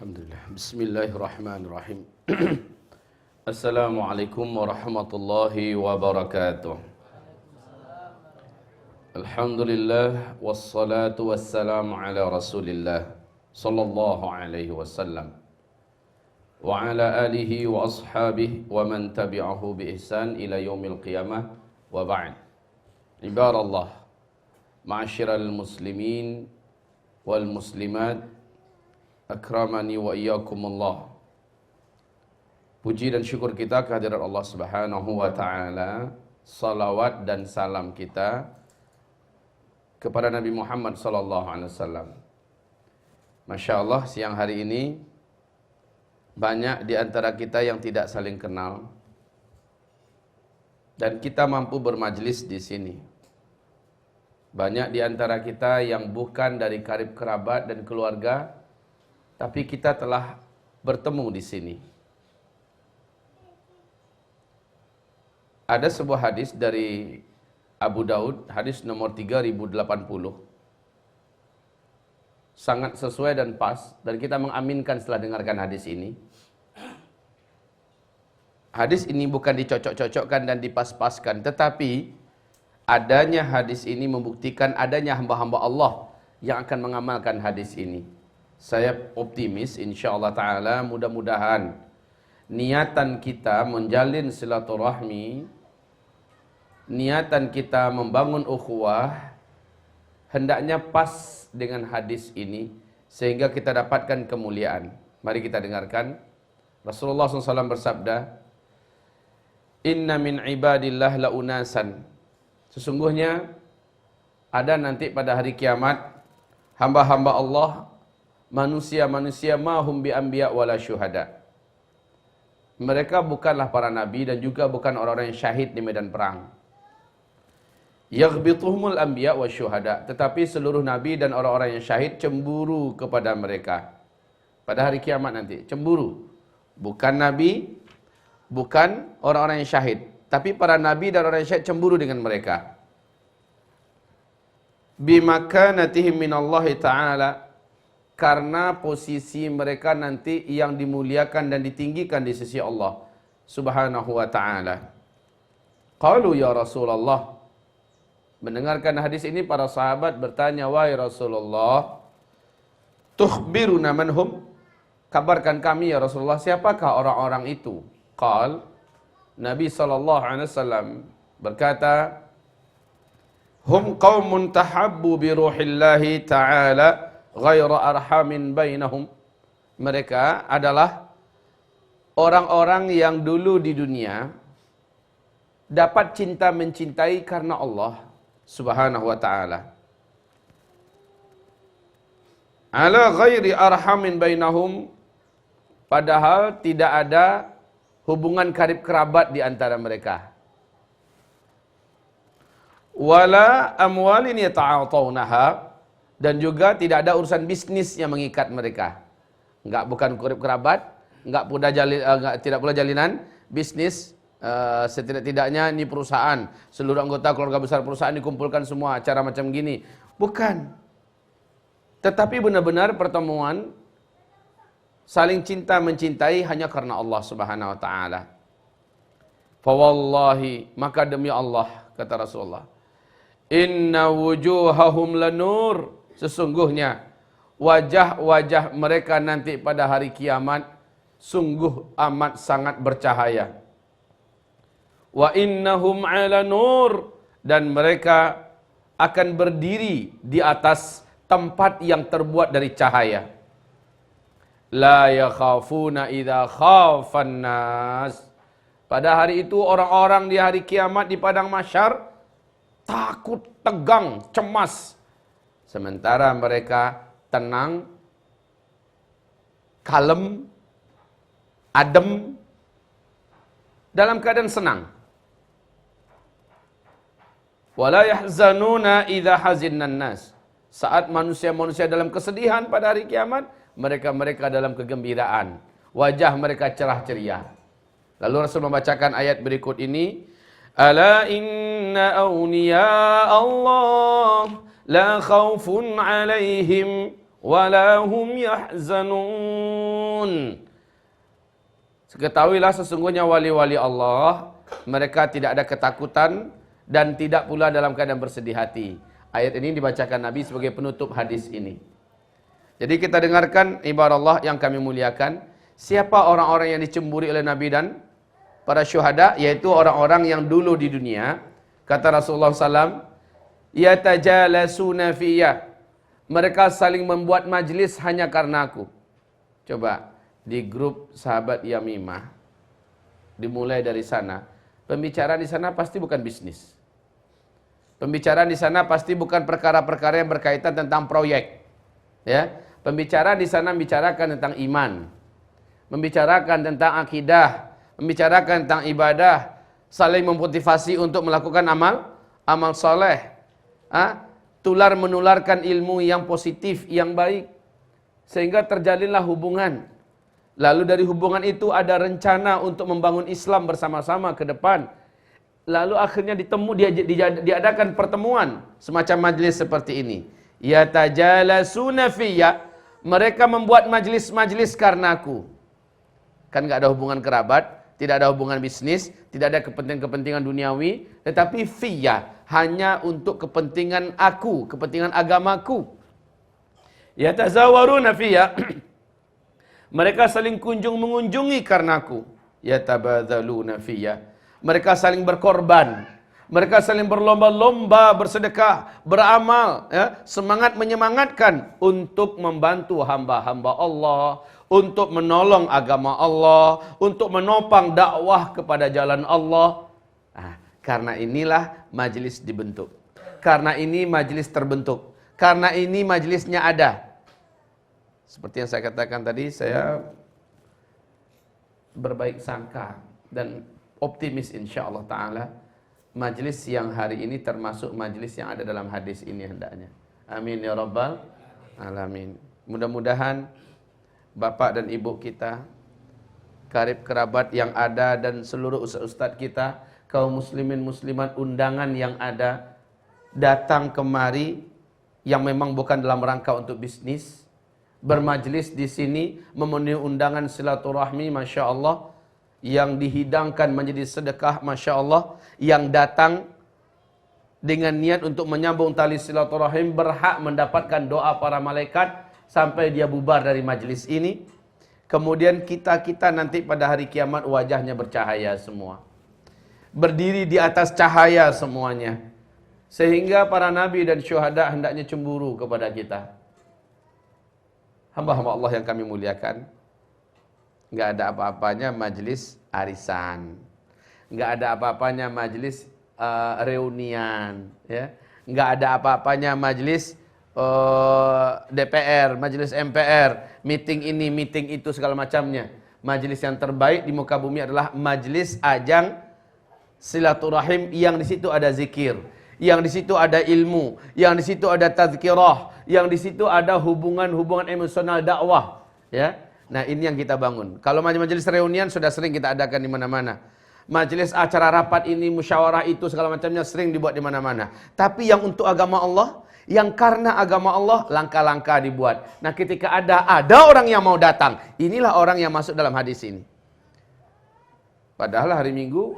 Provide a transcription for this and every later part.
Alhamdulillah. Bismillahirrahmanirrahim. Assalamualaikum warahmatullahi wabarakatuh. Alhamdulillah wassalatu wassalamu ala Rasulillah sallallahu alaihi wasallam wa ala alihi wa ashabihi wa man tabi'ahu bi ihsan ila yaumil qiyamah wa ba'd. Ibadallah, ma'asyiral muslimin wal muslimat, akramani wa iyyakumullah. Puji dan syukur kita kehadirat Allah Subhanahu wa taala. Salawat dan salam kita kepada Nabi Muhammad sallallahu alaihi wasallam. Masya Allah, siang hari ini banyak di antara kita yang tidak saling kenal dan kita mampu bermajlis di sini. Banyak di antara kita yang bukan dari karib kerabat dan keluarga, tapi kita telah bertemu di sini. Ada sebuah hadis dari Abu Daud, hadis nomor 3080. Sangat sesuai dan pas, dan kita mengaminkan setelah dengarkan hadis ini. Hadis ini bukan dicocok-cocokkan dan dipas-paskan, tetapi adanya hadis ini membuktikan adanya hamba-hamba Allah yang akan mengamalkan hadis ini. Saya optimis insyaallah ta'ala, mudah-mudahan niatan kita menjalin silaturahmi, niatan kita membangun ukhuwah hendaknya pas dengan hadis ini sehingga kita dapatkan kemuliaan. Mari kita dengarkan. Rasulullah SAW bersabda, "Inna min ibadillah la unasan." Sesungguhnya ada nanti pada hari kiamat hamba-hamba Allah, manusia-manusia mahum bi anbiya wala syuhada. Mereka bukanlah para nabi dan juga bukan orang-orang yang syahid di medan perang. Yaghbituhumul anbiya wa syuhada, tetapi seluruh nabi dan orang-orang yang syahid cemburu kepada mereka. Pada hari kiamat nanti cemburu. Bukan nabi, bukan orang-orang yang syahid, tapi para nabi dan orang yang syahid cemburu dengan mereka. Bimakanatihim minallahi ta'ala, karena posisi mereka nanti yang dimuliakan dan ditinggikan di sisi Allah Subhanahu wa ta'ala. Qalu ya Rasulullah. Mendengarkan hadis ini para sahabat bertanya, wahai Rasulullah, tukhbiruna manhum? Kabarkan kami ya Rasulullah, siapakah orang-orang itu? Qal, Nabi SAW berkata, hum qaumun tahabbu bi ruhillahi ta'ala ghaira arhamin bainahum. Mereka adalah orang-orang yang dulu di dunia dapat cinta mencintai karena Allah Subhanahu wa ta'ala. Ala ghairi arhamin bainahum, padahal tidak ada hubungan karib kerabat di antara mereka. Wala amwalin yata'atawnaha, dan juga tidak ada urusan bisnis yang mengikat mereka. Bukan karib kerabat, tidak pula jalinan bisnis. Setidak-tidaknya ini perusahaan, seluruh anggota keluarga besar perusahaan dikumpulkan semua, acara macam gini. Bukan. Tetapi benar-benar pertemuan saling cinta mencintai hanya karena Allah Subhanahu wa ta'ala. Fawallahi, maka demi Allah, kata Rasulullah, inna wujuhahum lanur, sesungguhnya wajah-wajah mereka nanti pada hari kiamat sungguh amat sangat bercahaya. Wa innahum ala nur, dan mereka akan berdiri di atas tempat yang terbuat dari cahaya. La yakhafuna idza khafan nas. Pada hari itu orang-orang di hari kiamat di padang mahsyar takut, tegang, cemas. Sementara mereka tenang, kalem, adem, dalam keadaan senang. Wala yahzanuna idza hazinnan nas. Saat manusia-manusia dalam kesedihan pada hari kiamat, mereka dalam kegembiraan. Wajah mereka cerah ceria. Lalu Rasul membacakan ayat berikut ini, ala inna awliya Allah la khawfun alaihim wala hum yahzanun. Ketahuilah sesungguhnya wali-wali Allah, mereka tidak ada ketakutan dan tidak pula dalam keadaan bersedih hati. Ayat ini dibacakan Nabi sebagai penutup hadis ini. Jadi kita dengarkan ibarat Allah yang kami muliakan. Siapa orang-orang yang dicemburi oleh Nabi dan para syuhada? Yaitu orang-orang yang dulu di dunia. Kata Rasulullah SAW, yatajalasuna fiyya. Mereka saling membuat majlis hanya karena aku. Coba. Di grup sahabat Yamimah, dimulai dari sana, pembicaraan di sana pasti bukan bisnis. Pembicaraan di sana pasti bukan perkara-perkara yang berkaitan tentang proyek. Ya, pembicaraan di sana membicarakan tentang iman, membicarakan tentang akidah, membicarakan tentang ibadah, saling memotivasi untuk melakukan amal soleh, tular menularkan ilmu yang positif, yang baik, sehingga terjalinlah hubungan. Lalu dari hubungan itu ada rencana untuk membangun Islam bersama-sama ke depan. Lalu akhirnya diadakan pertemuan semacam majlis seperti ini. Yatajalasuna fiyya. Mereka membuat majlis-majlis karena aku. Kan enggak ada hubungan kerabat, tidak ada hubungan bisnis, tidak ada kepentingan-kepentingan duniawi, tetapi fiyya, hanya untuk kepentingan aku, kepentingan agamaku. Yatazawaruna fiyya. Mereka saling mengunjungi karenaku. Yatabadzaluna fiyya. Mereka saling berkorban. Mereka saling berlomba-lomba bersedekah, beramal, ya, semangat menyemangatkan untuk membantu hamba-hamba Allah, untuk menolong agama Allah, untuk menopang dakwah kepada jalan Allah. Karena inilah majlis dibentuk. Karena ini majlis terbentuk. Karena ini majlisnya ada. Seperti yang saya katakan tadi, saya berbaik sangka dan optimis insyaAllah ta'ala. Majlis yang hari ini termasuk majlis yang ada dalam hadis ini hendaknya. Amin ya rabbal alamin. Mudah-mudahan bapak dan ibu kita, karib kerabat yang ada dan seluruh ustaz-ustaz kita, kaum muslimin muslimat undangan yang ada, datang kemari yang memang bukan dalam rangka untuk bisnis, bermajlis di sini memenuhi undangan silaturahmi, masya Allah, yang dihidangkan menjadi sedekah, masya Allah, yang datang dengan niat untuk menyambung tali silaturahim berhak mendapatkan doa para malaikat sampai dia bubar dari majlis ini. Kemudian kita nanti pada hari kiamat wajahnya bercahaya semua, berdiri di atas cahaya semuanya, sehingga para nabi dan syuhada hendaknya cemburu kepada kita. Hamba-hamba Allah yang kami muliakan, enggak ada apa-apanya majlis arisan, enggak ada apa-apanya majlis reunian, ya, enggak ada apa-apanya majlis DPR, majlis MPR, meeting ini, meeting itu, segala macamnya. Majlis yang terbaik di muka bumi adalah majlis ajang silaturahim yang di situ ada zikir, yang di situ ada ilmu, yang di situ ada tazkirah, yang di situ ada hubungan-hubungan emosional dakwah, ya. Nah, ini yang kita bangun. Kalau majelis reunian sudah sering kita adakan di mana-mana. Majelis acara rapat ini, musyawarah itu, segala macamnya sering dibuat di mana-mana. Tapi yang untuk agama Allah, yang karena agama Allah, langkah-langkah dibuat. Nah, ketika ada orang yang mau datang, inilah orang yang masuk dalam hadis ini. Padahal hari Minggu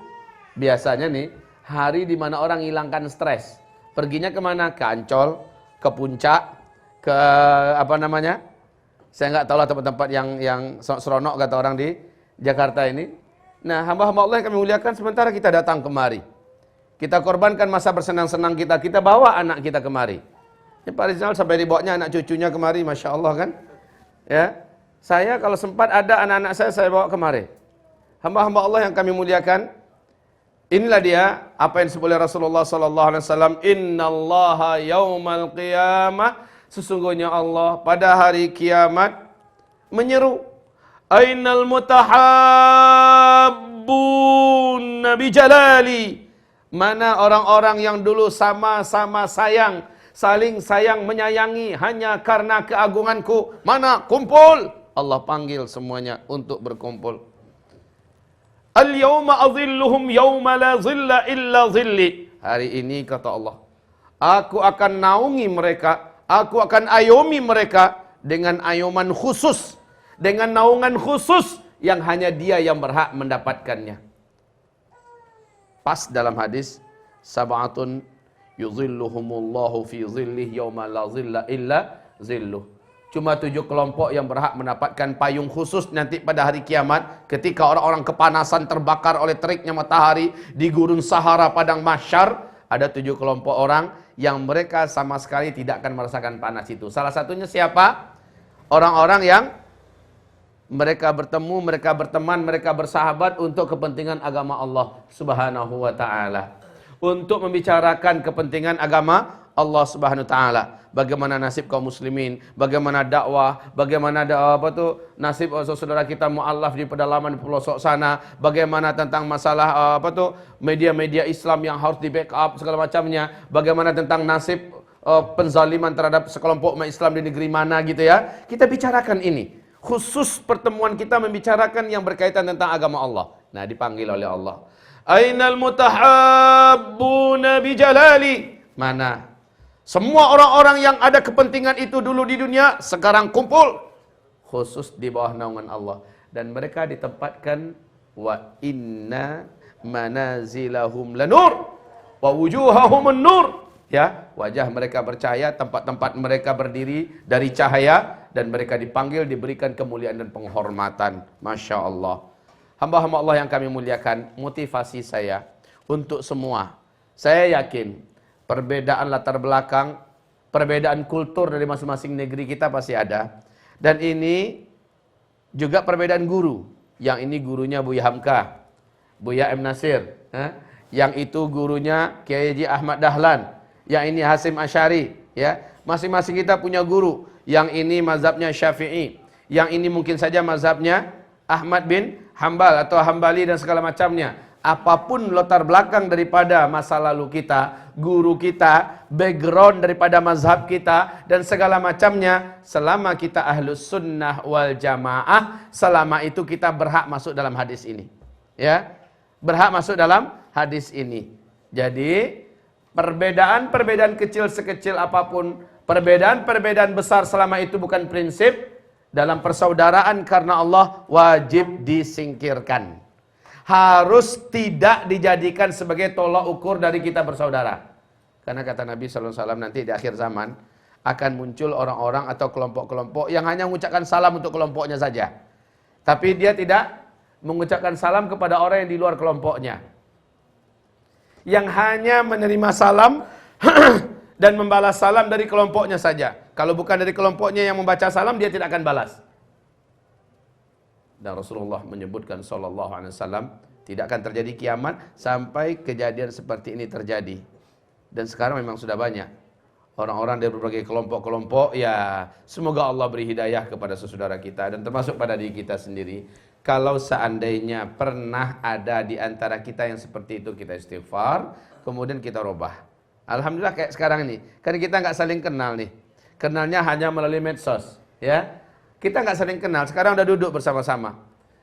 biasanya nih hari di mana orang hilangkan stres. Perginya kemana? Ke Ancol, ke Puncak, ke apa namanya? Saya nggak tahu lah tempat-tempat yang seronok kata orang di Jakarta ini. Nah, hamba-hamba Allah yang kami muliakan, sementara kita datang kemari, kita korbankan masa bersenang-senang kita bawa anak kita kemari. Ya, Pak Rizal sampai dibawanya anak cucunya kemari, masya Allah kan? Ya, saya kalau sempat ada anak-anak saya bawa kemari. Hamba-hamba Allah yang kami muliakan, inilah dia apa yang disebut oleh Rasulullah sallallahu alaihi wasallam, innallaha yaumal qiyamah, sesungguhnya Allah pada hari kiamat menyeru, ainal mutahabbun bi jalali, mana orang-orang yang dulu sama-sama sayang, saling sayang menyayangi hanya karena keagunganku, mana kumpul? Allah panggil semuanya untuk berkumpul. Al-yawma adhilluhum yawma la zilla illa zilli. Hari ini kata Allah, aku akan naungi mereka, aku akan ayomi mereka dengan ayuman khusus, dengan naungan khusus yang hanya dia yang berhak mendapatkannya. Pas dalam hadis, sab'atun yuzilluhumullahu fi zillih yauma la zilla illa zilluh. Cuma 7 kelompok yang berhak mendapatkan payung khusus nanti pada hari kiamat, ketika orang-orang kepanasan terbakar oleh teriknya matahari di gurun Sahara padang mahsyar. Ada 7 kelompok orang yang mereka sama sekali tidak akan merasakan panas itu. Salah satunya siapa? Orang-orang yang mereka bertemu, mereka berteman, mereka bersahabat untuk kepentingan agama Allah Subhanahu wa taala. Untuk membicarakan kepentingan agama Allah Subhanahu wa taala. Bagaimana nasib kaum muslimin, bagaimana dakwah, bagaimana nasib saudara kita mu'allaf di pedalaman di pelosok sana, bagaimana tentang masalah media-media Islam yang harus di backup segala macamnya, bagaimana tentang nasib penzaliman terhadap sekelompok umat Islam di negeri mana gitu ya. Kita bicarakan ini. Khusus pertemuan kita membicarakan yang berkaitan tentang agama Allah. Nah, dipanggil oleh Allah. Ainal mutahabbuna bijalali. Mana? Semua orang-orang yang ada kepentingan itu dulu di dunia, sekarang kumpul. Khusus di bawah naungan Allah. Dan mereka ditempatkan, wa inna manazilahum lanur, wa wujuhahum an-nur. Ya, wajah mereka bercahaya, tempat-tempat mereka berdiri dari cahaya, dan mereka dipanggil, diberikan kemuliaan dan penghormatan. Masya Allah. Hamba-hamba Allah yang kami muliakan, motivasi saya untuk semua. Saya yakin perbedaan latar belakang, perbedaan kultur dari masing-masing negeri kita pasti ada. Dan ini juga perbedaan guru. Yang ini gurunya Buya Hamka, Buya M. Nasir. Yang itu gurunya Kiai Haji Ahmad Dahlan. Yang ini Hasim Asy'ari, ya. Masing-masing kita punya guru. Yang ini mazhabnya Syafi'i, yang ini mungkin saja mazhabnya Ahmad bin Hambal atau Hambali dan segala macamnya. Apapun latar belakang daripada masa lalu kita, guru kita, background daripada mazhab kita dan segala macamnya, selama kita ahlus sunnah wal jamaah, selama itu kita berhak masuk dalam hadis ini. Ya. Berhak masuk dalam hadis ini. Jadi perbedaan-perbedaan kecil sekecil apapun, perbedaan-perbedaan besar selama itu bukan prinsip, dalam persaudaraan karena Allah wajib disingkirkan. Harus tidak dijadikan sebagai tolak ukur dari kita bersaudara. Karena kata Nabi SAW nanti di akhir zaman akan muncul orang-orang atau kelompok-kelompok yang hanya mengucapkan salam untuk kelompoknya saja. Tapi dia tidak mengucapkan salam kepada orang yang di luar kelompoknya. Yang hanya menerima salam dan membalas salam dari kelompoknya saja. Kalau bukan dari kelompoknya yang membaca salam, dia tidak akan balas. Dan Rasulullah menyebutkan SAW, tidak akan terjadi kiamat sampai kejadian seperti ini terjadi. Dan sekarang memang sudah banyak orang-orang dari berbagai kelompok-kelompok. Ya, semoga Allah beri hidayah kepada saudara kita dan termasuk pada diri kita sendiri. Kalau seandainya pernah ada di antara kita yang seperti itu, kita istighfar, kemudian kita robah. Alhamdulillah kayak sekarang ini, kan kita nggak saling kenal nih. Kenalnya hanya melalui medsos, ya. Kita nggak saling kenal, sekarang udah duduk bersama-sama.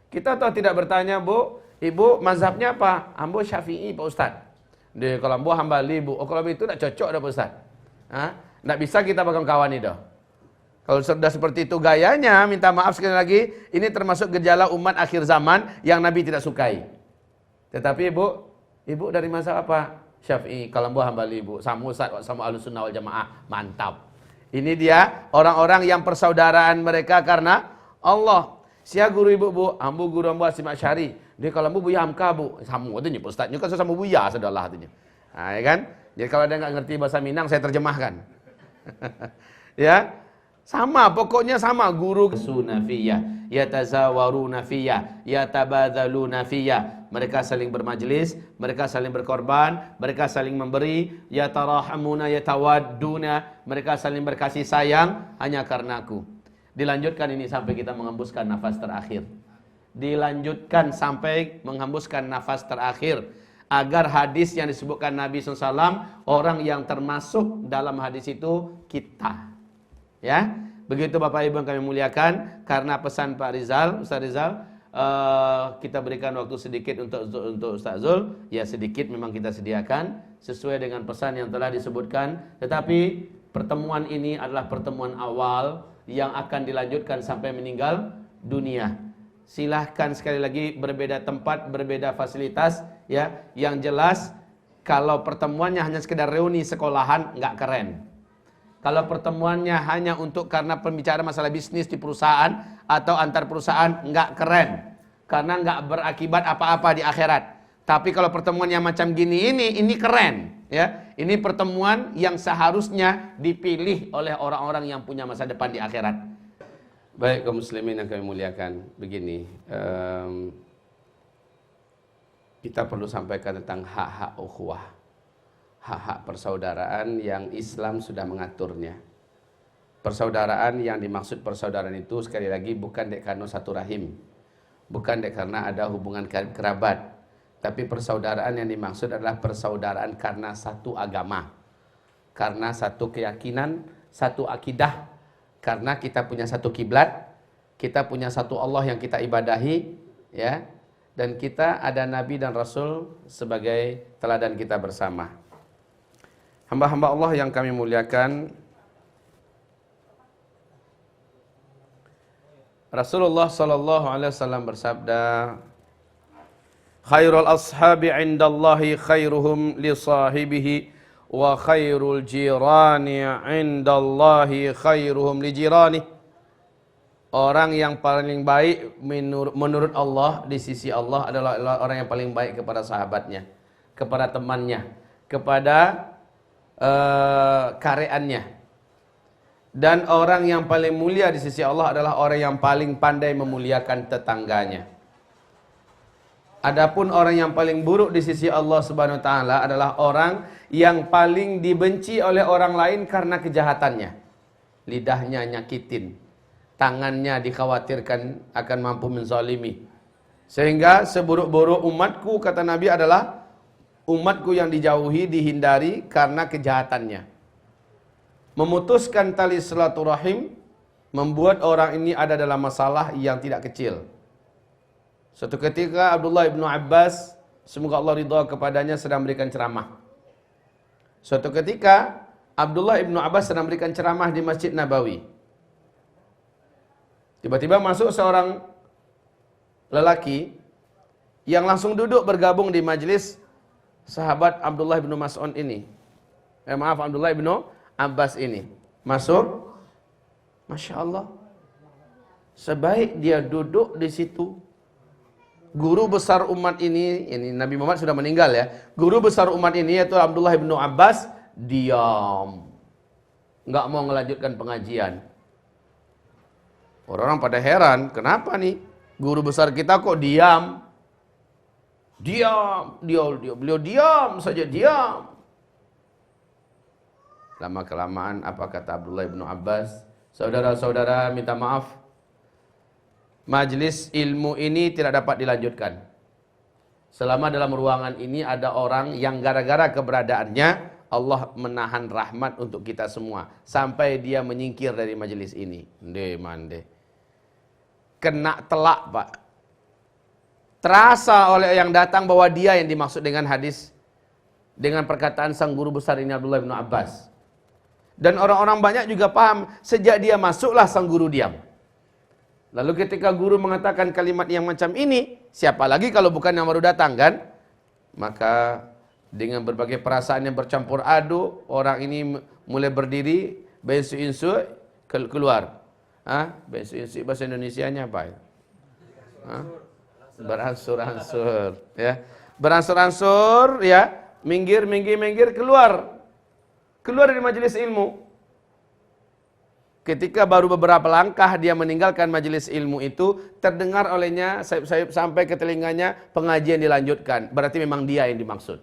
Kita tahu tidak bertanya, Bu, Ibu mazhabnya apa? Ambo Syafi'i, Pak Ustaz. Dia kalau Ambo Hambali, Bu. Oh, kalau itu nggak cocok dah, Pak Ustaz. Nggak bisa kita pegang kawan itu. Kalau sudah seperti itu gayanya, minta maaf sekali lagi, ini termasuk gejala umat akhir zaman yang Nabi tidak sukai. Tetapi Ibu dari mazhab apa? Syafi'i. Kalau Ambo Hambali, Bu. Sama Ustaz, sama Ahlussunnah wal Jamaah. Mantap. Ini dia orang-orang yang persaudaraan mereka karena Allah. Siapa guru Ibu, Bu? Ambo guru Ambo Hasim Asy'ari. Dia kalau Ambo Buya Hamka, Bu. Sama katanya, Pak Ustaz. Ini kan sama Buya sudahlah katanya. Nah, ya kan? Jadi kalau dia nggak ngerti bahasa Minang, saya terjemahkan. Ya. Sama, pokoknya sama. Guru sunafiyah, yatazawaruna fiyah, yatabadzaluna fiyah. Mereka saling bermajlis, mereka saling berkorban, mereka saling memberi, yatarahamuna yatawadduna, mereka saling berkasih sayang hanya karena aku. Dilanjutkan ini sampai kita menghembuskan nafas terakhir. Dilanjutkan sampai menghembuskan nafas terakhir. Agar hadis yang disebutkan Nabi SAW, orang yang termasuk dalam hadis itu kita. Ya, begitu Bapak Ibu yang kami muliakan, karena pesan Pak Rizal, Ustaz Rizal, kita berikan waktu sedikit untuk Ustaz Zul. Ya, sedikit memang kita sediakan sesuai dengan pesan yang telah disebutkan. Tetapi pertemuan ini adalah pertemuan awal yang akan dilanjutkan sampai meninggal dunia. Silahkan sekali lagi berbeda tempat, berbeda fasilitas, ya. Yang jelas kalau pertemuannya hanya sekedar reuni sekolahan, nggak keren. Kalau pertemuannya hanya untuk karena pembicaraan masalah bisnis di perusahaan atau antar perusahaan, nggak keren. Karena nggak berakibat apa-apa di akhirat. Tapi kalau pertemuan yang macam gini ini keren, ya. Ini pertemuan yang seharusnya dipilih oleh orang-orang yang punya masa depan di akhirat. Baik kaum muslimin yang kami muliakan, begini, kita perlu sampaikan tentang hak-hak ukhuwah, hak-hak persaudaraan yang Islam sudah mengaturnya. Persaudaraan yang dimaksud persaudaraan itu sekali lagi bukan dek karena satu rahim, bukan dek karena ada hubungan kerabat, tapi persaudaraan yang dimaksud adalah persaudaraan karena satu agama, karena satu keyakinan, satu akidah, karena kita punya satu kiblat, kita punya satu Allah yang kita ibadahi, ya, dan kita ada Nabi dan Rasul sebagai teladan kita bersama. Hamba-hamba Allah yang kami muliakan, Rasulullah sallallahu alaihi wasallam bersabda, khairul ashabi indallahi khairuhum li sahibihi wa khairul jirani indallahi khairuhum li jirani. Orang yang paling baik menurut Allah di sisi Allah adalah orang yang paling baik kepada sahabatnya, kepada temannya, kepada karyaannya. Dan orang yang paling mulia di sisi Allah adalah orang yang paling pandai memuliakan tetangganya. Adapun orang yang paling buruk di sisi Allah Subhanahu wa taala adalah orang yang paling dibenci oleh orang lain karena kejahatannya. Lidahnya nyakitin, tangannya dikhawatirkan akan mampu menzalimi. Sehingga seburuk-buruk umatku, kata Nabi, adalah umatku yang dijauhi, dihindari karena kejahatannya. Memutuskan tali silaturahim membuat orang ini ada dalam masalah yang tidak kecil. Suatu ketika Abdullah ibnu Abbas, semoga Allah ridha kepadanya, sedang memberikan ceramah. Suatu ketika Abdullah ibnu Abbas sedang memberikan ceramah di Masjid Nabawi. Tiba-tiba masuk seorang lelaki yang langsung duduk bergabung di majelis sahabat Abdullah ibnu Mas'ud ini. Abdullah ibnu Abbas ini. Masuk, Masya Allah. Sebaik dia duduk di situ, guru besar umat ini Nabi Muhammad sudah meninggal ya. Guru besar umat ini yaitu Abdullah ibnu Abbas diam, nggak mau melanjutkan pengajian. Orang-orang pada heran, kenapa nih guru besar kita kok diam? Beliau diam saja, diam. Lama kelamaan apa kata Abdullah ibnu Abbas? Saudara-saudara, minta maaf, majlis ilmu ini tidak dapat dilanjutkan selama dalam ruangan ini ada orang yang gara-gara keberadaannya Allah menahan rahmat untuk kita semua sampai dia menyingkir dari majlis ini. Mande kena telak, Pak. Terasa oleh yang datang bahwa dia yang dimaksud dengan hadis, dengan perkataan sang guru besar ini Abdullah bin Abbas. Dan orang-orang banyak juga paham, sejak dia masuklah sang guru diam. Lalu ketika guru mengatakan kalimat yang macam ini, siapa lagi kalau bukan yang baru datang, kan? Maka dengan berbagai perasaan yang bercampur aduk, orang ini mulai berdiri, bensu-insu keluar. Bensu-insu bahasa Indonesianya apa ya? Beransur-ansur, ya. Beransur-ansur, ya, minggir keluar dari majelis ilmu. Ketika baru beberapa langkah dia meninggalkan majelis ilmu itu, terdengar olehnya sampai ke telinganya pengajian dilanjutkan. Berarti memang dia yang dimaksud.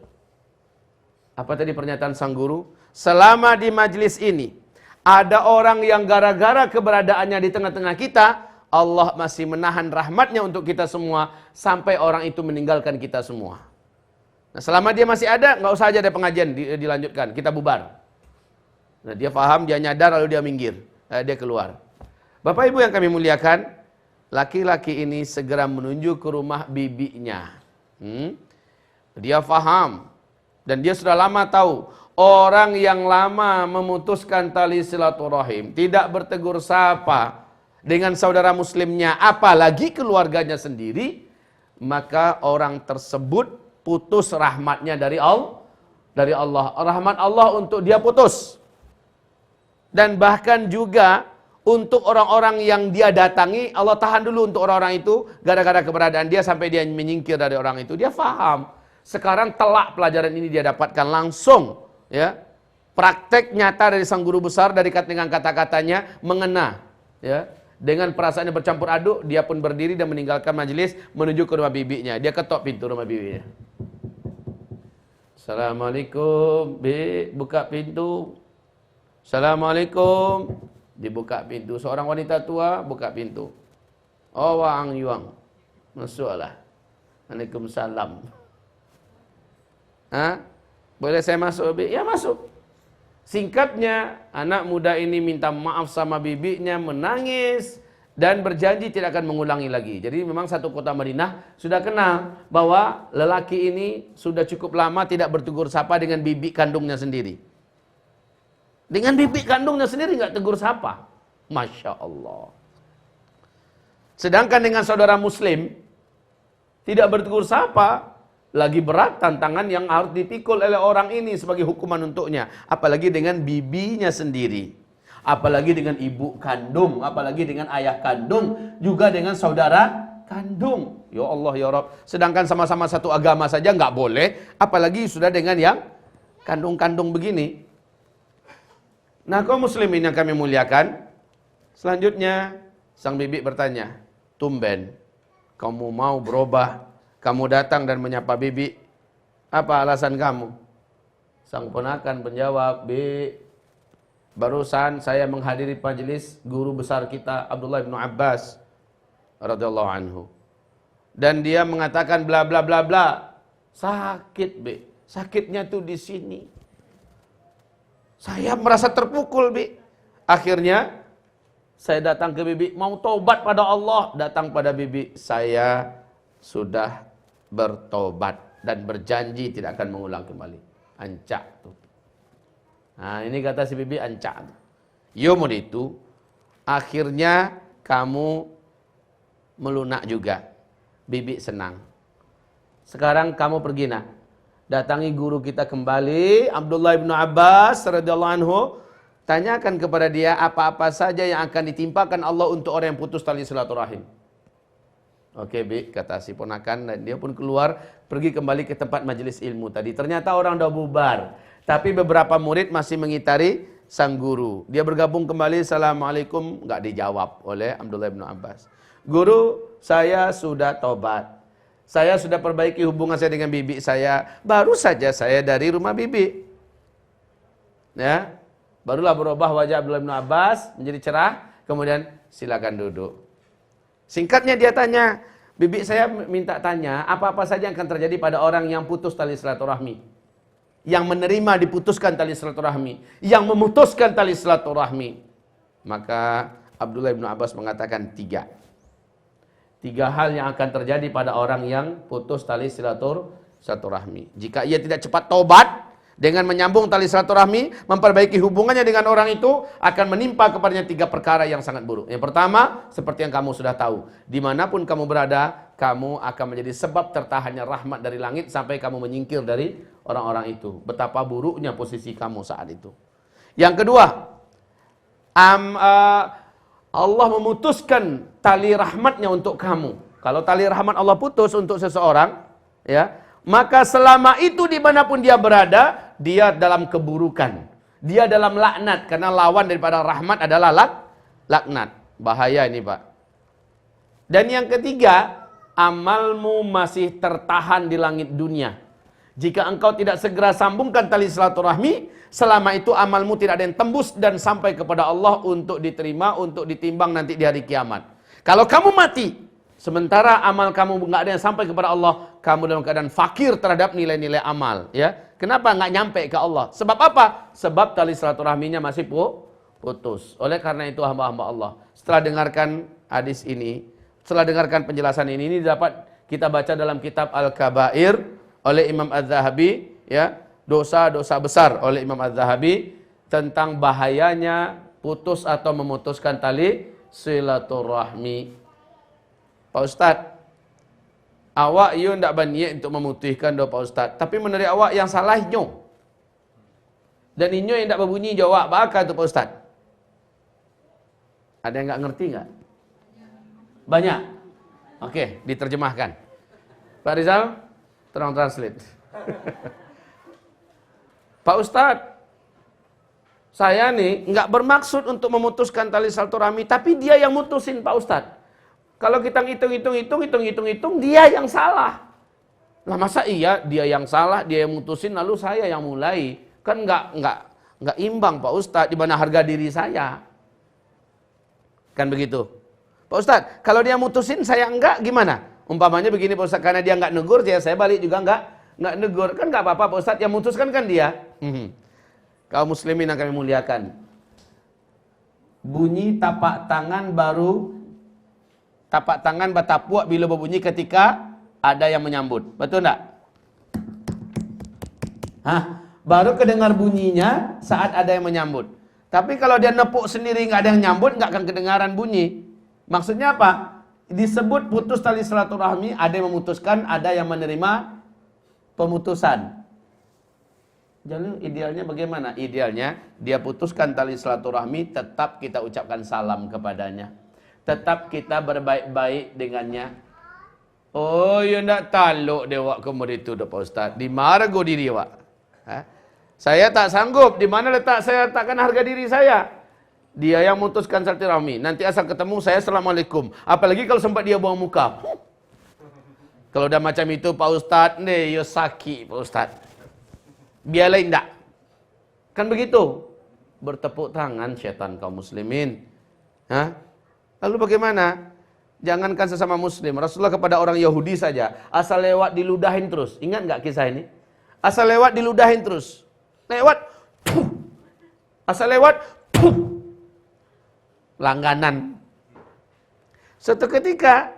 Apa tadi pernyataan sang guru? Selama di majelis ini ada orang yang gara-gara keberadaannya di tengah-tengah kita, Allah masih menahan rahmatnya untuk kita semua sampai orang itu meninggalkan kita semua. Nah, selama dia masih ada, nggak usah aja ada pengajian dilanjutkan, kita bubar. Nah, dia paham, dia nyadar, lalu dia minggir, dia keluar. Bapak Ibu yang kami muliakan, laki-laki ini segera menuju ke rumah bibinya. Dia paham dan dia sudah lama tahu orang yang lama memutuskan tali silaturahim, tidak bertegur sapa dengan saudara muslimnya, apalagi keluarganya sendiri, maka orang tersebut putus rahmatnya dari Allah. Dari Allah. Rahmat Allah untuk dia putus. Dan bahkan juga untuk orang-orang yang dia datangi, Allah tahan dulu untuk orang-orang itu, gara-gara keberadaan dia sampai dia menyingkir dari orang itu. Dia faham. Sekarang telak pelajaran ini dia dapatkan langsung. Ya, praktek nyata dari sang guru besar, dari dengan kata-katanya mengena. Ya, dengan perasaannya bercampur aduk, dia pun berdiri dan meninggalkan majelis menuju ke rumah bibinya. Dia ketok pintu rumah bibinya. Assalamualaikum, Bi, buka pintu. Assalamualaikum, dibuka pintu. Seorang wanita tua buka pintu. Oh, Wang Yuang, masuklah. Waalaikumsalam. Hah? Boleh saya masuk, Bi? Ya, masuk. Singkatnya, anak muda ini minta maaf sama bibinya, menangis, dan berjanji tidak akan mengulangi lagi. Jadi memang satu kota Madinah sudah kenal bahwa lelaki ini sudah cukup lama tidak bertegur sapa dengan bibi kandungnya sendiri. Dengan bibi kandungnya sendiri nggak tegur sapa. Masya Allah. Sedangkan dengan saudara muslim, tidak bertegur sapa, lagi berat tantangan yang harus dipikul oleh orang ini sebagai hukuman untuknya. Apalagi dengan bibinya sendiri. Apalagi dengan ibu kandung, apalagi dengan ayah kandung, juga dengan saudara kandung. Ya Allah ya Rabb. Sedangkan sama-sama satu agama saja nggak boleh, apalagi sudah dengan yang kandung-kandung begini. Nah, kaum muslimin yang kami muliakan, selanjutnya sang bibi bertanya, tumben kamu mau berubah, kamu datang dan menyapa bibi, apa alasan kamu? Sang ponakan menjawab, Bi, barusan saya menghadiri majelis guru besar kita Abdullah bin Abbas radhiyallahu anhu. Dan dia mengatakan bla bla bla bla. Sakit, Bi. Sakitnya tuh di sini. Saya merasa terpukul, Bi. Akhirnya saya datang ke bibi, mau taubat pada Allah. Datang pada bibi, saya sudah bertobat dan berjanji tidak akan mengulang kembali. Ancak tuh. Nah, ini kata si bibi, ancak. Yomud itu, akhirnya kamu melunak juga. Bibi senang. Sekarang kamu pergi nak. Datangi guru kita kembali, Abdullah bin Abbas radhiyallahu anhu. Tanyakan kepada dia apa-apa saja yang akan ditimpakan Allah untuk orang yang putus tali silaturahim. Oke, Bi, kata si ponakan, dan dia pun keluar, pergi kembali ke tempat majelis ilmu tadi. Ternyata orang udah bubar. Tapi beberapa murid masih mengitari sang guru. Dia bergabung kembali, Assalamualaikum, enggak dijawab oleh Abdullah bin Abbas. Guru, saya sudah tobat. Saya sudah perbaiki hubungan saya dengan bibi saya. Baru saja saya dari rumah bibi. Ya, barulah berubah wajah Abdullah bin Abbas menjadi cerah. Kemudian silakan duduk. Singkatnya dia tanya, bibi saya minta tanya, apa-apa saja yang akan terjadi pada orang yang putus tali silaturahmi. Yang menerima diputuskan tali silaturahmi, yang memutuskan tali silaturahmi. Maka Abdullah bin Abbas mengatakan tiga hal yang akan terjadi pada orang yang putus tali silaturahmi. Jika ia tidak cepat taubat dengan menyambung tali silaturahmi, memperbaiki hubungannya dengan orang itu, akan menimpa kepadanya tiga perkara yang sangat buruk. Yang pertama, seperti yang kamu sudah tahu, dimanapun kamu berada, kamu akan menjadi sebab tertahannya rahmat dari langit sampai kamu menyingkir dari orang-orang itu. Betapa buruknya posisi kamu saat itu. Yang kedua, Allah memutuskan tali rahmatnya untuk kamu. Kalau tali rahmat Allah putus untuk seseorang, ya, maka selama itu dimanapun dia berada, dia dalam keburukan. Dia dalam laknat. Karena lawan daripada rahmat adalah laknat. Bahaya ini, Pak. Dan yang ketiga, amalmu masih tertahan di langit dunia. Jika engkau tidak segera sambungkan tali silaturahmi, selama itu amalmu tidak ada yang tembus dan sampai kepada Allah untuk diterima, untuk ditimbang nanti di hari kiamat. Kalau kamu mati, sementara amal kamu nggak ada yang sampai kepada Allah, kamu dalam keadaan fakir terhadap nilai-nilai amal. Ya, kenapa nggak nyampe ke Allah? Sebab apa? Sebab tali silaturahminya masih putus. Oleh karena itu hamba-hamba Allah, setelah dengarkan hadis ini, setelah dengarkan penjelasan ini dapat kita baca dalam kitab Al-Kabair oleh Imam Az-Zahabi, ya, dosa-dosa besar oleh Imam Az-Zahabi tentang bahayanya putus atau memutuskan tali silaturahmi. Pak Ustadz, awak you ndak berniat untuk memutihkan doa Pak Ustadz, tapi menurut awak yang salah inyo. Dan inyo yang ndak berbunyi jawab, bakal tu Pak Ustadz. Ada yang nggak ngerti nggak? Banyak. Oke, diterjemahkan. Pak Rizal, tolong translate. Pak Ustadz, saya nih nggak bermaksud untuk memutuskan tali silaturahmi, tapi dia yang mutusin Pak Ustadz. Kalau kita hitung, dia yang salah. Lah masa iya dia yang salah, dia yang mutusin, lalu saya yang mulai? Kan nggak imbang Pak Ustadz, di mana harga diri saya? Kan begitu. Pak Ustadz, kalau dia mutusin saya enggak, gimana? Umpamanya begini Pak Ustadz, karena dia nggak negur, saya balik juga nggak negur. Kan nggak apa-apa Pak Ustadz, yang mutuskan kan dia. Kaum muslimin yang kami muliakan. Bunyi tapak tangan batapuak bila berbunyi ketika ada yang menyambut. Betul enggak? Baru kedengar bunyinya saat ada yang menyambut. Tapi kalau dia nepuk sendiri nggak ada yang nyambut, nggak akan kedengaran bunyi. Maksudnya apa? Disebut putus tali silaturahmi, ada yang memutuskan, ada yang menerima pemutusan. Jadi idealnya bagaimana? Idealnya dia putuskan tali silaturahmi, tetap kita ucapkan salam kepadanya. Tetap kita berbaik-baik dengannya. Oh, ya ndak taluk dia wak kemudian itu Pak Ustaz. Di mana go diri wak? Saya tak sanggup. Di mana letak saya letakkan harga diri saya? Dia yang memutuskan silaturahmi. Nanti asal ketemu saya assalamualaikum. Apalagi kalau sempat dia buang muka. Kalau udah macam itu Pak Ustaz, nih yo sakit Pak Ustaz. Biar lain enggak. Kan begitu. Bertepuk tangan syaitan kaum muslimin. Lalu bagaimana? Jangankan sesama muslim, Rasulullah kepada orang Yahudi saja, asal lewat diludahin terus. Ingat enggak kisah ini? Asal lewat diludahin terus. Lewat, puh. Asal lewat, puh. Langganan. Suatu ketika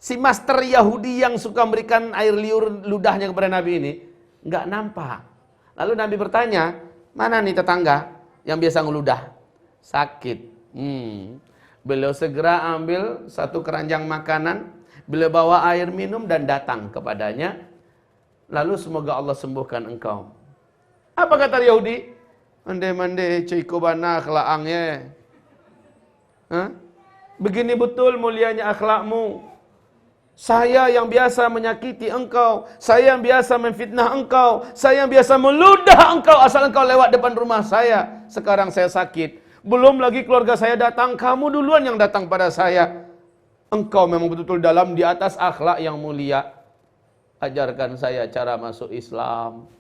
si master Yahudi yang suka memberikan air liur ludahnya kepada Nabi ini enggak nampak. Lalu Nabi bertanya, mana nih tetangga yang biasa ngeludah? Sakit. Beliau segera ambil satu keranjang makanan, beliau bawa air minum dan datang kepadanya. Lalu semoga Allah sembuhkan engkau. Apa kata Yahudi? Mande ciko bana akhlaknya. Begini betul mulianya akhlakmu. Saya yang biasa menyakiti engkau, saya yang biasa memfitnah engkau, saya yang biasa meludah engkau asal engkau lewat depan rumah saya. Sekarang saya sakit. Belum lagi keluarga saya datang, kamu duluan yang datang pada saya. Engkau memang betul-betul dalam di atas akhlak yang mulia. Ajarkan saya cara masuk Islam.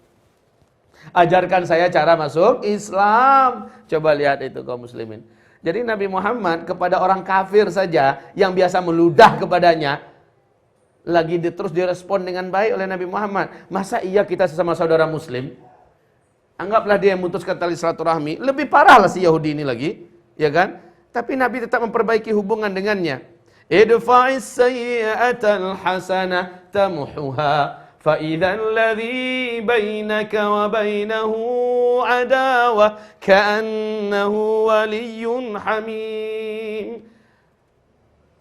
Ajarkan saya cara masuk Islam. Coba lihat itu kaum muslimin. Jadi Nabi Muhammad kepada orang kafir saja yang biasa meludah kepadanya, lagi terus direspon dengan baik oleh Nabi Muhammad. Masa iya kita sesama saudara muslim? Anggaplah dia yang memutuskan tali silaturahmi. Lebih parah lah si Yahudi ini lagi, ya kan? Tapi Nabi tetap memperbaiki hubungan dengannya. Idfa'is sayyi'atal hasanah tamuhuha fa idzal ladzi bainaka wa bainahu adawah ka'annahu waliyyun hamim.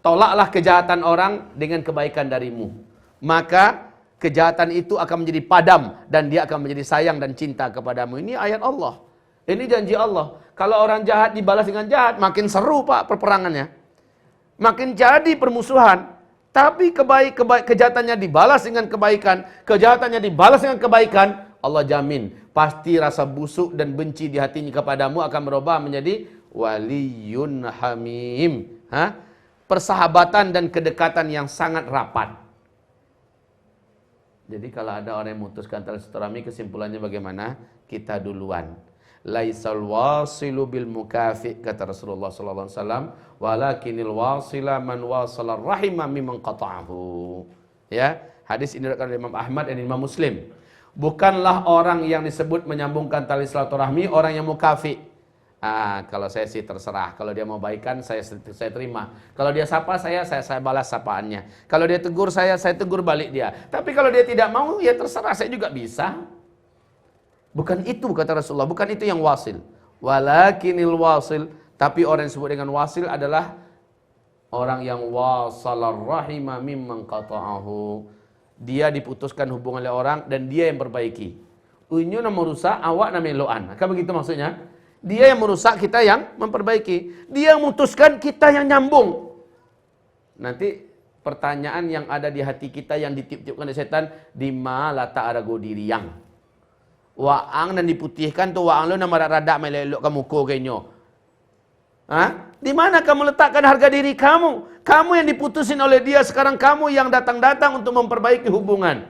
Tolaklah kejahatan orang dengan kebaikan darimu, maka kejahatan itu akan menjadi padam dan dia akan menjadi sayang dan cinta kepadamu. Ini ayat Allah. Ini janji Allah. Kalau orang jahat dibalas dengan jahat, makin seru Pak perperangannya. Makin jadi permusuhan. Tapi kejahatannya dibalas dengan kebaikan, kejahatannya dibalas dengan kebaikan, Allah jamin pasti rasa busuk dan benci di hatinya kepadamu akan berubah menjadi waliyun hamim. Persahabatan dan kedekatan yang sangat rapat. Jadi kalau ada orang yang memutuskan tali silaturahmi, kesimpulannya bagaimana? Kita duluan. Laisal wasilu bil mukafi, kata Rasulullah sallallahu alaihi wasallam, walakinil wasila man wasala rahima mimman qata'ahu. Ya, hadis ini diriwayatkan oleh Imam Ahmad dan Imam Muslim. Bukanlah orang yang disebut menyambungkan tali silaturahmi orang yang mukafi. Kalau saya sih terserah. Kalau dia mau baikan saya terima. Kalau dia sapa saya balas sapaannya. Kalau dia tegur saya tegur balik dia. Tapi kalau dia tidak mau ya terserah, saya juga bisa. Bukan itu kata Rasulullah, bukan itu yang wasil. Walakinil wasil, tapi orang yang disebut dengan wasil adalah orang yang wasalar rahima mimman qata'ahu. Dia diputuskan hubungan oleh orang dan dia yang perbaiki. Unyu nama merusak, awak nama loan. Kan begitu maksudnya? Dia yang merusak, kita yang memperbaiki. Dia yang memutuskan, kita yang nyambung. Nanti pertanyaan yang ada di hati kita yang ditiup-tiupkan oleh setan, di mana letak arago diri yang waang dan diputihkan tu waang lo nama rada melelok kamu ko kenyo. Di mana kamu letakkan harga diri kamu? Kamu yang diputusin oleh dia, sekarang kamu yang datang-datang untuk memperbaiki hubungan.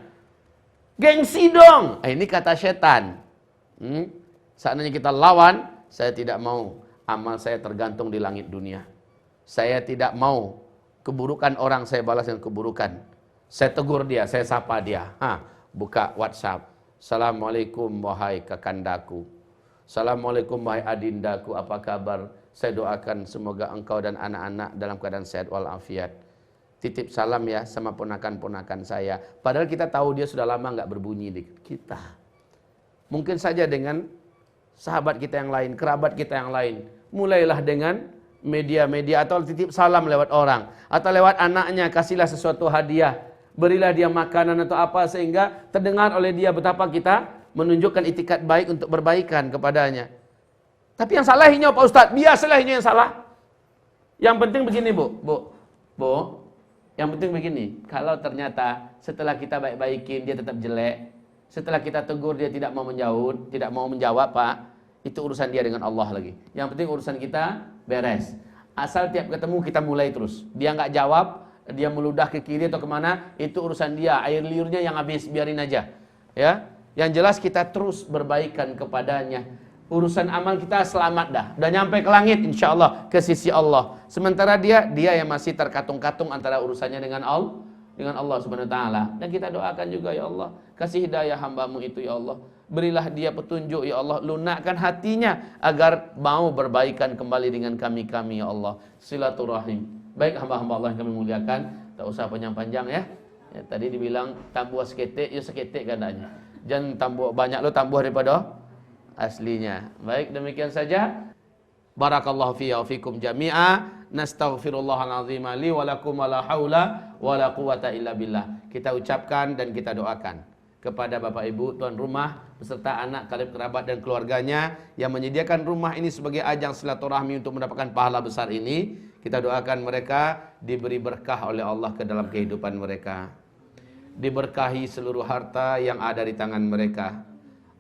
Gengsi dong. Ini kata setan. Seandainya kita lawan, saya tidak mau amal saya tergantung di langit dunia. Saya tidak mau keburukan orang saya balas dengan keburukan. Saya tegur dia, saya sapa dia. Buka WhatsApp. Assalamualaikum wahai kakandaku. Assalamualaikum wahai adindaku, apa kabar? Saya doakan semoga engkau dan anak-anak dalam keadaan sehat walafiat. Titip salam ya sama ponakan-ponakan saya. Padahal kita tahu dia sudah lama nggak berbunyi di kita. Mungkin saja dengan sahabat kita yang lain, kerabat kita yang lain. Mulailah dengan media-media atau titip salam lewat orang. Atau lewat anaknya, kasihlah sesuatu hadiah. Berilah dia makanan atau apa sehingga terdengar oleh dia betapa kita menunjukkan itikat baik untuk berbaikan kepadanya. Tapi yang salah ini Pak Ustaz, biasalah ini yang salah. Yang penting begini Bu. Yang penting begini, kalau ternyata setelah kita baik-baikin dia tetap jelek, setelah kita tegur dia tidak mau menjawab Pak, itu urusan dia dengan Allah lagi. Yang penting urusan kita beres. Asal tiap ketemu kita mulai terus. Dia nggak jawab, dia meludah ke kiri atau kemana, itu urusan dia. Air liurnya yang habis, biarin aja. Ya, yang jelas kita terus berbaikan kepadanya. Urusan amal kita selamat dah. Udah nyampe ke langit insya Allah, ke sisi Allah. Sementara dia yang masih terkatung-katung antara urusannya dengan Allah Subhanahu wa taala. Dan kita doakan juga ya Allah, kasih hidayah hamba-Mu itu ya Allah. Berilah dia petunjuk ya Allah, lunakkan hatinya agar mau berbaikan kembali dengan kami ya Allah. Silaturahim. Baik hamba-hamba Allah yang kami muliakan, tak usah panjang-panjang ya. Tadi dibilang tambah seketik, ya seketik katanya. Jangan tambah banyak lo, tambah daripada aslinya. Baik, demikian saja. Barakallahu fiyya wa fikum jami'a. Nastaghfirullahal azim li wa lakum wa la haula wa la quwata illa billah. Kita ucapkan dan kita doakan kepada Bapak Ibu, tuan rumah beserta anak, karib kerabat dan keluarganya yang menyediakan rumah ini sebagai ajang silaturahmi untuk mendapatkan pahala besar ini. Kita doakan mereka diberi berkah oleh Allah ke dalam kehidupan mereka. Diberkahi seluruh harta yang ada di tangan mereka.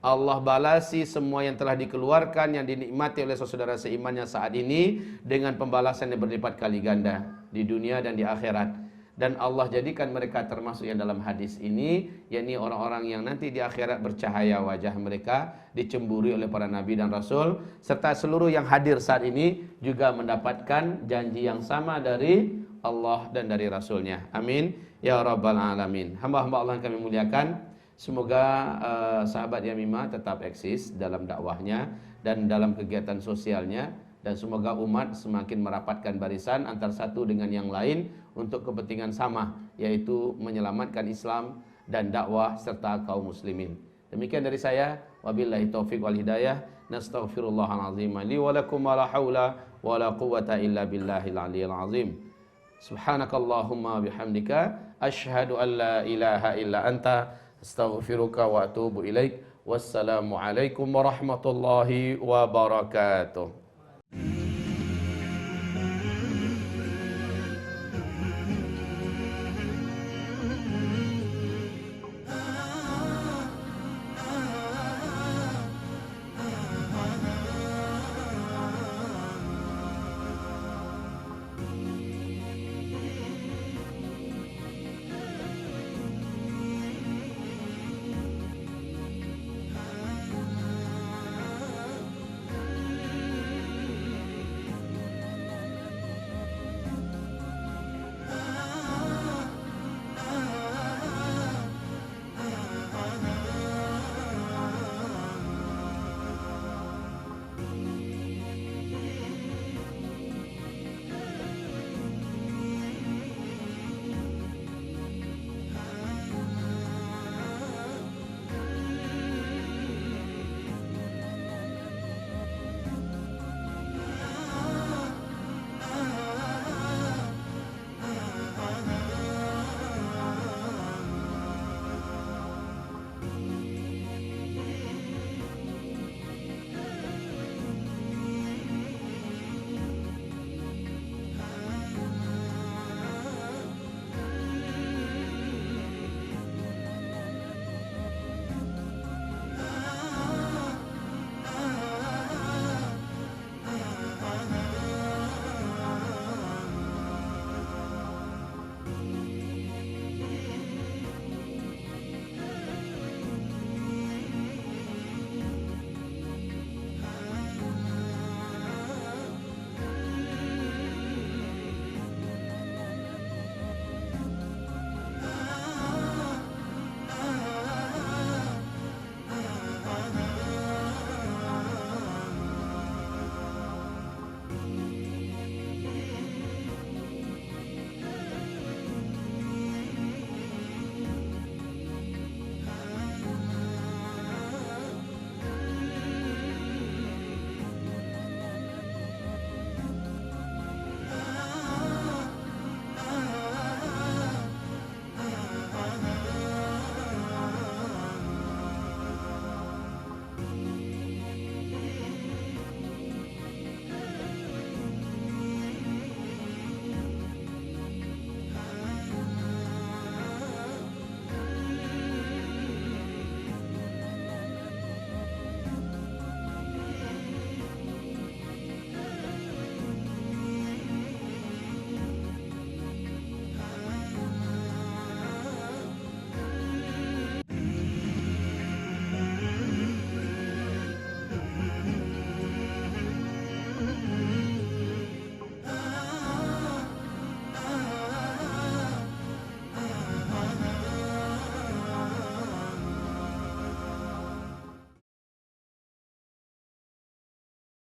Allah balasi semua yang telah dikeluarkan, yang dinikmati oleh saudara seimannya saat ini dengan pembalasan yang berlipat kali ganda di dunia dan di akhirat. Dan Allah jadikan mereka termasuk yang dalam hadis ini, yakni orang-orang yang nanti di akhirat bercahaya wajah mereka, dicemburi oleh para nabi dan rasul, serta seluruh yang hadir saat ini juga mendapatkan janji yang sama dari Allah dan dari Rasulnya. Amin ya rabbal alamin. Hamba-hamba Allah yang kami muliakan, semoga sahabat Yamimah tetap eksis dalam dakwahnya dan dalam kegiatan sosialnya, dan semoga umat semakin merapatkan barisan antar satu dengan yang lain untuk kepentingan sama, yaitu menyelamatkan Islam dan dakwah serta kaum muslimin. Demikian dari saya, wabillahi taufiq wal hidayah. Nastaghfirullahal azim li wa lakum wa la haula wa la quwwata illa billahil aliyyil azim. Subhanakallahumma bihamdika asyhadu an la ilaha illa anta astaghfiruka wa atubu ilaik. Wassalamu alaikum warahmatullahi wabarakatuh.